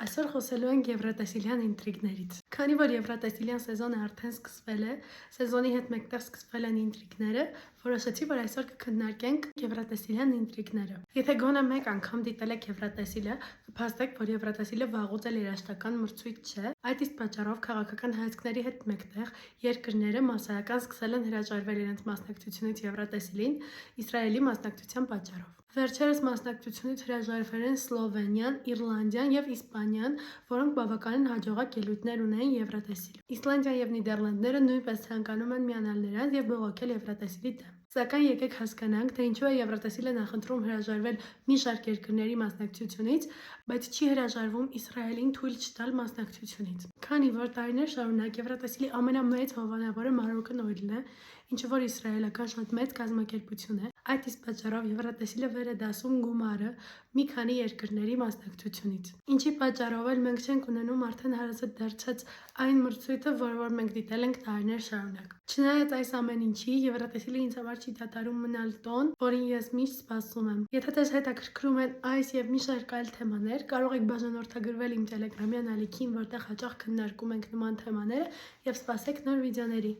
Այսօր խոսելու ենք եվրատեսիլյան ինտրիգներից։ Քանի որ եվրատեսիլյան սեզոնը արդեն սկսվել է, սեզոնի հետ մեկտեղ սկսվել են ինտրիգները, որոշեցի, որ այսօր կքննարկենք եվրատեսիլյան ինտրիգները։ Եթե գոնե մեկ անգամ դիտել եք եվրատեսիլը, կփաստեք, որ եվրատեսիլը վաղուց էլ երաժշտական մրցույթ չէ։ Այդ իսկ պատճառով քաղաքական հայացքների հետ մեկտեղ երկրները մասսայական սկսել են հրաժարվել իրենց մասնակցությունից եվրատեսիլին Իսրայելի մասնակցության պատճառով։ Վերջերս մասնակցությունից հրաժարվել են Սլովենիան, Իռլանդիան և Իսպանիան, որոնք բավականին հաջողակ ելույթներ ունեն եվրատեսիլում։ Իսլանդիան և Նիդերլանդները նույնպես ցանկանում են միանալ նրանց և բողոքել եվրատեսիլի դեմ։ Սակայն եկեք հասկանանք, թե ինչու է եվրատեսիլը նախընտրում հրաժարվել մի շարք երկրների մասնակցությունից, բայց չի հրաժարվում Իսրայելին թույլ չտալ մասնակցությունից։ Քանի որ տարիներ շարունակ եվրատեսիլի ամենամեծ հովանավորը Մարոկկոն Օիլն է, ինչը որ իսրայելական շատ մեծ կազմակերպություն է, այդ իսկ պատճառով եվրատեսիլը վեր է դասում գումարը մի քանի երկրների մասնակցությունից։ Ինչի պատճառով էլ մենք չենք ունենում արդեն հարազատ դարձած այն մրցույթը, որ մենք դիտել ենք տարիներ շարունակ։ Չնայած այս ամեն ինչի, եվրատեսիլը ինձ համար չի դադարում մնալ տոն, որին ես միշտ սպասում եմ։ Եթե ձեզ հետաքրքրում են այս եւ մի շարք այլ թեմաներ, կարող եք բաժանորդագրվել իմ Telegram-յան ալիքին, որտեղ հաճախ քննարկում ենք նման թեմաները, եւ սպասեք նոր վիդեոների։